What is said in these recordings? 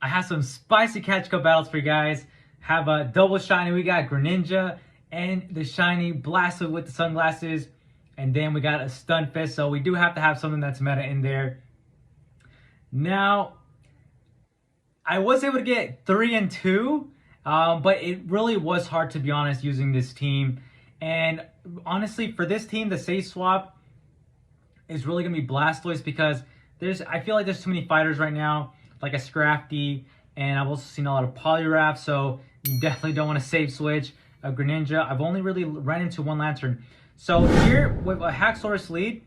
I have some spicy catch cup battles for you guys. Have a double shiny. We got Greninja and the shiny Blastoise with the sunglasses. And then we got a Stunfisk. So we do have to have something that's meta in there. Now, I was able to get 3 and 2. But it really was hard, to be honest, using this team. And honestly, for this team, the safe swap is really going to be Blastoise because I feel like there's too many fighters right now, like a Scrafty, and I've also seen a lot of Poliwrath, so you definitely don't want to save switch a Greninja. I've only really ran into one Lantern. So here, with a Haxorus lead,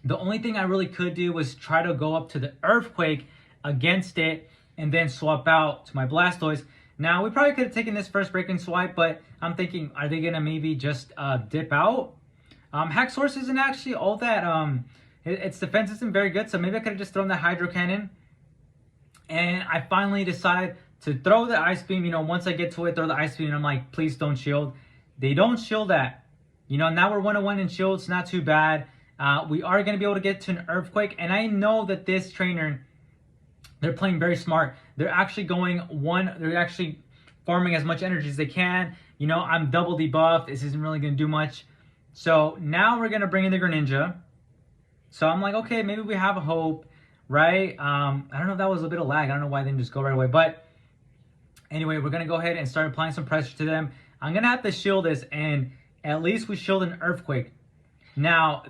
the only thing I really could do was try to go up to the Earthquake against it and then swap out to my Blastoise. Now, we probably could have taken this first break-in swipe, but I'm thinking, are they going to maybe just dip out? Haxorus isn't actually all that, its defense isn't very good, so maybe I could have just thrown the Hydro Cannon. And I finally decide to throw the Ice Beam. You know, once I get to it, throw the Ice Beam, and I'm like, please don't shield. They don't shield that. You know, now we're 1-1 in shields, not too bad. We are going to be able to get to an Earthquake, and I know that this trainer, they're playing very smart. They're actually they're actually farming as much energy as they can. You know, I'm double debuffed. This isn't really going to do much. So now we're going to bring in the Greninja. So I'm like, okay, maybe we have a hope, right? I don't know if that was a bit of lag. I don't know why they didn't just go right away. But anyway, we're going to go ahead and start applying some pressure to them. I'm going to have to shield this, and at least we shield an Earthquake. Now,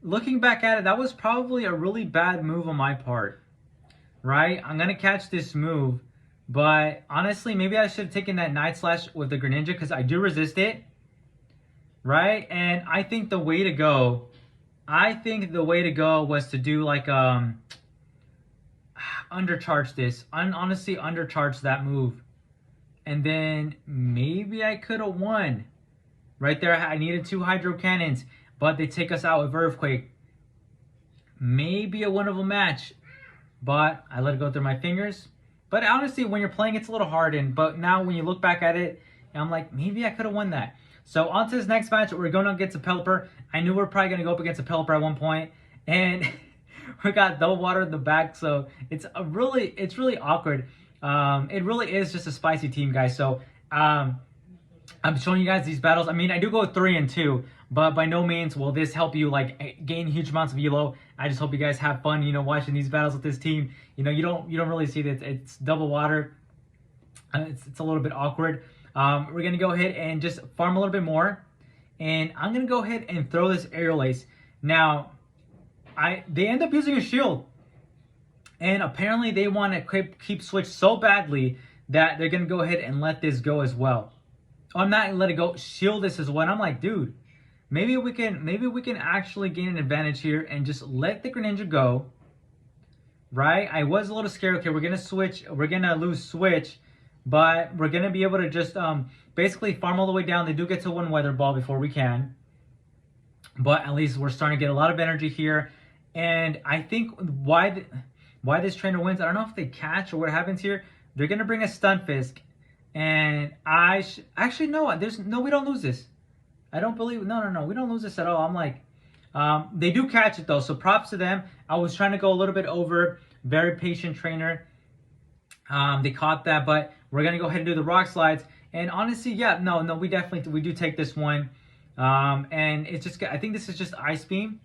looking back at it, that was probably a really bad move on my part, right? I'm going to catch this move, but honestly, maybe I should have taken that Night Slash with the Greninja because I do resist it, right? And I think the way to go was to do like undercharge this. Honestly, undercharge that move. And then maybe I could have won. Right there, I needed 2 Hydro Cannons, but they take us out with Earthquake. Maybe a winnable match, but I let it go through my fingers. But honestly, when you're playing, it's a little hardened. But now when you look back at it, I'm like, maybe I could have won that. So on to this next match, we're going against a Pelipper. I knew we were probably going to go up against a Pelipper at one point, and we got double water in the back. So it's really awkward. It really is just a spicy team, guys. So I'm showing you guys these battles. I mean, I do go 3 and 2, but by no means will this help you like gain huge amounts of elo. I just hope you guys have fun, you know, watching these battles with this team. You know, you don't really see that it's double water. It's a little bit awkward. We're gonna go ahead and just farm a little bit more, and I'm gonna go ahead and throw this Aerial Ace. Now, they end up using a shield, and apparently they want to keep switch so badly that they're gonna go ahead and let this go as well. I'm not gonna let it go. Shield this as well. And I'm like, dude, maybe we can actually gain an advantage here and just let the Greninja go. Right? I was a little scared. Okay, we're gonna switch. We're gonna lose switch, but we're gonna be able to just basically farm all the way down. They do get to 1 Weather Ball before we can, but at least we're starting to get a lot of energy here. And I think why this trainer wins, I don't know if they catch or what happens here. They're gonna bring a Stunfisk. And actually no, we don't lose this. I don't believe, no, we don't lose this at all. I'm like, they do catch it though, so props to them. I was trying to go a little bit over, very patient trainer. They caught that, but we're gonna go ahead and do the rock slides. And honestly, yeah, no, we do take this one. And it's just, I think this is just Ice Beam.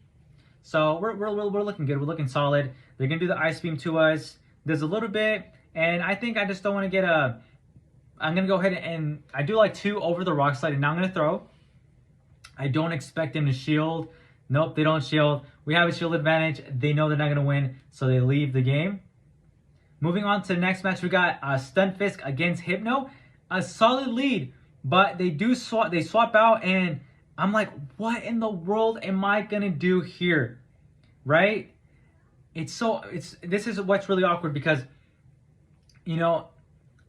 So we're looking good. We're looking solid. They're gonna do the Ice Beam to us. There's a little bit, and I think I just don't want to get a. I'm going to go ahead and I do like 2 over the rock slide, and now I'm going to throw. I don't expect them to shield. Nope, they don't shield. We have a shield advantage. They know they're not going to win, so they leave the game. Moving on to the next match, we got Stunfisk against Hypno. A solid lead, but they swap out, and I'm like, what in the world am I going to do here? Right? This is what's really awkward because, you know,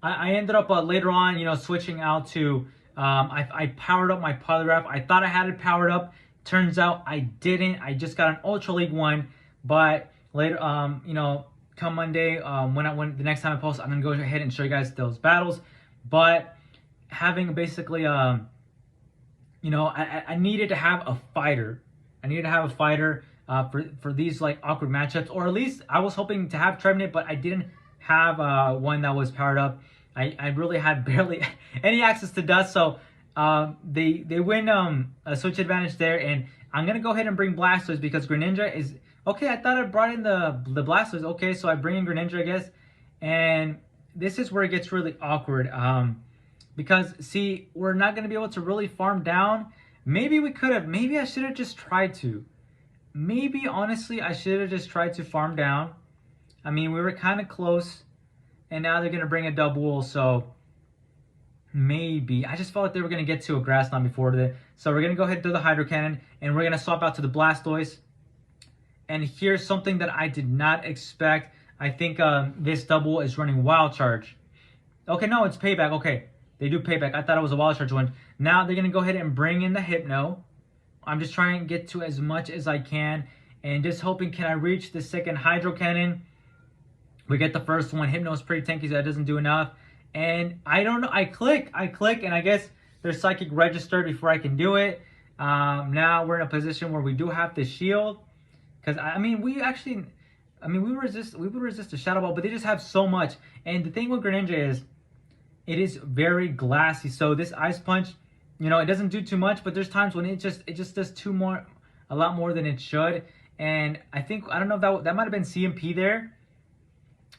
I ended up later on, you know, switching out to, I powered up my Poliwrath. I thought I had it powered up. Turns out I didn't. I just got an Ultra League one. But later, you know, come Monday, when the next time I post, I'm going to go ahead and show you guys those battles. But having basically, you know, I needed to have a fighter. for these like awkward matchups, or at least I was hoping to have Trevenant, but I didn't have one that was powered up. I really had barely any access to Dust, so they win a switch advantage there, and I'm gonna go ahead and bring Blastoise because Greninja is okay. I thought I brought in the Blastoise. Okay, so I bring in Greninja, I guess, and this is where it gets really awkward. Because see, we're not gonna be able to really farm down. Maybe we could have. Maybe I should have just tried to. Maybe honestly, I should have just tried to farm down. I mean, we were kind of close, and now they're gonna bring a double, so maybe. I just felt like they were gonna get to a grass line before that. So we're gonna go ahead and throw the Hydro Cannon, and we're gonna swap out to the Blastoise. And here's something that I did not expect. I think this double is running Wild Charge. Okay, no, it's Payback. Okay, they do Payback. I thought it was a Wild Charge one. Now they're gonna go ahead and bring in the Hypno. I'm just trying to get to as much as I can, and just hoping, can I reach the second Hydro Cannon? We get the first one. Hypno is pretty tanky, so that doesn't do enough. And I don't know. I click, and I guess there's Psychic registered before I can do it. Now we're in a position where we do have to shield, because I mean we would resist the Shadow Ball, but they just have so much. And the thing with Greninja is, it is very glassy. So this Ice Punch, you know, it doesn't do too much, but there's times when it just does a lot more than it should. And I don't know if that might have been CMP there,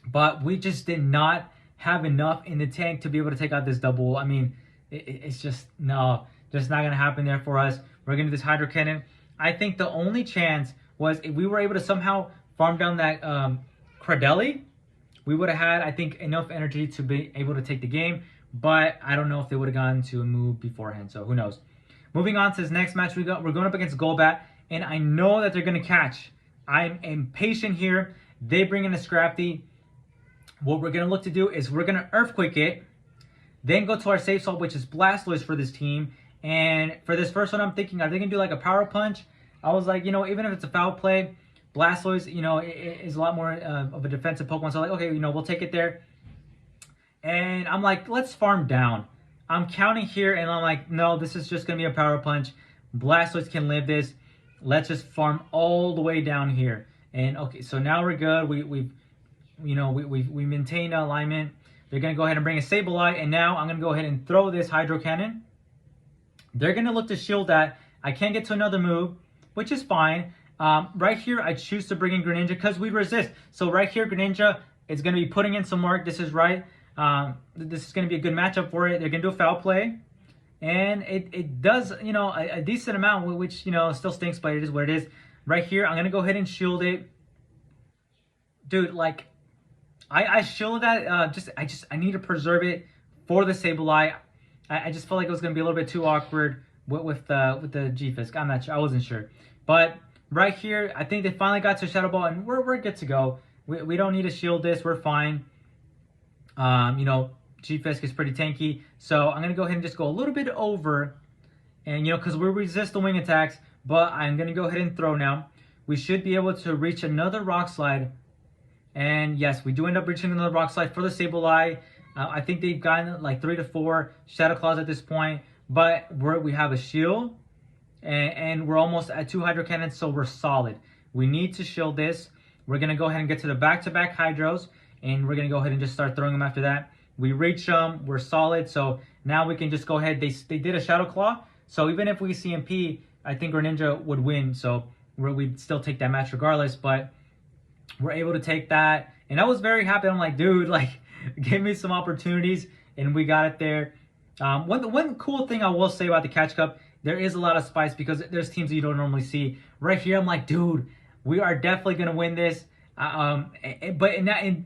but we just did not have enough in the tank to be able to take out this double. I mean, it's just not gonna happen there for us. We're gonna do this Hydro Cannon. I think the only chance was if we were able to somehow farm down that Cradeli, we would have had, I think, enough energy to be able to take the game. But I don't know if they would have gone to a move beforehand, so who knows. Moving on to this next match, we're going up against Golbat, and I know that they're going to catch. I'm impatient here. They bring in a Scrafty. What we're going to look to do is we're going to Earthquake it, then go to our safe swap, which is Blastoise for this team. And for this first one, I'm thinking, are they going to do like a Power Punch? I was like, you know, even if it's a foul play, Blastoise, you know, is a lot more of a defensive Pokemon. So like, okay, you know, we'll take it there. And I'm like, let's farm down. I'm counting here, and I'm like, no, this is just going to be a Power Punch. Blastoise can live this. Let's just farm all the way down here. And okay, so now we're good. We maintained alignment. They're going to go ahead and bring a Sableye, and now I'm going to go ahead and throw this Hydro Cannon. They're going to look to shield that. I can't get to another move, which is fine. Right here, I choose to bring in Greninja because we resist. So right here, Greninja is going to be putting in some work. This is right. This is going to be a good matchup for it. They're going to do a foul play. And it does, you know, a decent amount, which, you know, still stinks, but it is what it is. Right here, I'm going to go ahead and shield it. Dude, like, I shielded that. I need to preserve it for the Sableye. I just felt like it was going to be a little bit too awkward with the G-Fisk. I'm not sure. I wasn't sure. But right here, I think they finally got to Shadow Ball, and we're good to go. We don't need to shield this. We're fine. You know, G-Fisk is pretty tanky. So I'm going to go ahead and just go a little bit over. And, you know, because we resist the wing attacks. But I'm going to go ahead and throw now. We should be able to reach another Rock Slide. And yes, we do end up reaching another Rock Slide for the Sableye. I think they've gotten like 3 to 4 Shadow Claws at this point. But we have a shield. And we're almost at 2 Hydro Cannons, so we're solid. We need to shield this. We're going to go ahead and get to the back-to-back Hydros. And we're going to go ahead and just start throwing them after that. We reach them. We're solid. So now we can just go ahead. They did a Shadow Claw. So even if we CMP, I think Greninja would win. So we'd still take that match regardless. But we're able to take that. And I was very happy. I'm like, dude, like, give me some opportunities. And we got it there. One cool thing I will say about the Catch Cup, there is a lot of spice because there's teams that you don't normally see. Right here, I'm like, dude, we are definitely going to win this. But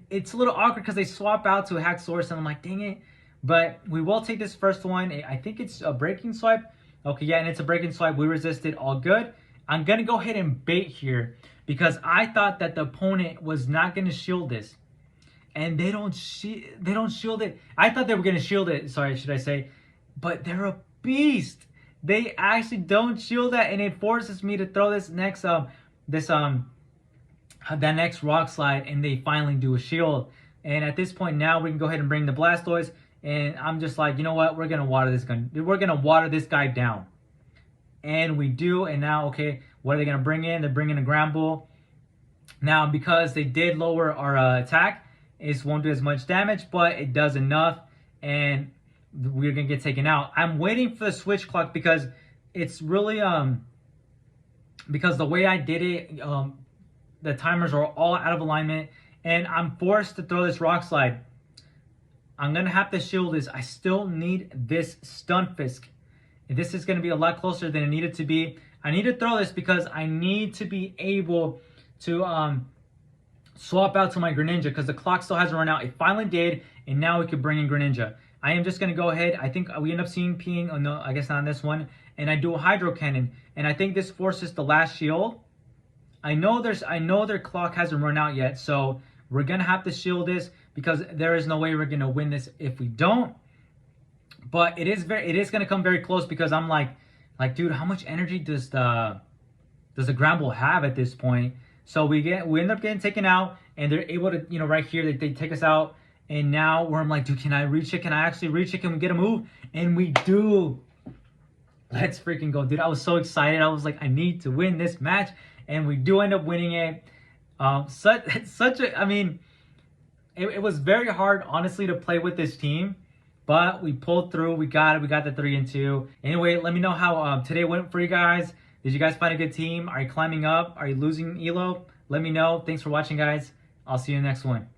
it's a little awkward because they swap out to a Haxorus, and I'm like, dang it. But we will take this first one. I think it's a Breaking Swipe. Okay, yeah, and it's a Breaking Swipe. We resisted, all good. I'm going to go ahead and bait here because I thought that the opponent was not going to shield this. And they don't shield it. I thought they were going to shield it, sorry, should I say. But they're a beast. They actually don't shield that, and it forces me to throw this next that next Rock Slide, and they finally do a shield. And at this point now we can go ahead and bring the Blastoise, and I'm just like, you know what, we're gonna water this guy down. And we do, and now okay, What are they going to bring in? They're bringing a Gramble. Now, because they did lower our attack, it won't do as much damage, but it does enough, and we're going to get taken out. I'm waiting for the switch clock because it's really, because the way I did it, the timers are all out of alignment, and I'm forced to throw this Rock Slide. I'm going to have to shield this. I still need this Stunfisk. This is going to be a lot closer than it needed to be. I need to throw this because I need to be able to swap out to my Greninja because the clock still hasn't run out. It finally did, and now we could bring in Greninja. I am just going to go ahead. I think we end up seeing peeing. Oh, no, I guess not on this one. And I do a Hydro Cannon, and I think this forces the last shield. I know their clock hasn't run out yet, so we're going to have to shield this because there is no way we're going to win this if we don't. But it is going to come very close because I'm like, dude, how much energy does the Gramble have at this point? So we end up getting taken out, and they're able to, right here, they take us out. And now where I'm like, dude, can I reach it? Can I actually reach it? Can we get a move? And we do. Let's freaking go, dude. I was so excited. I was like, I need to win this match. And we do end up winning it. It was very hard, honestly, to play with this team. But we pulled through. We got it. We got the 3-2. Anyway, let me know how today went for you guys. Did you guys find a good team? Are you climbing up? Are you losing Elo? Let me know. Thanks for watching, guys. I'll see you in the next one.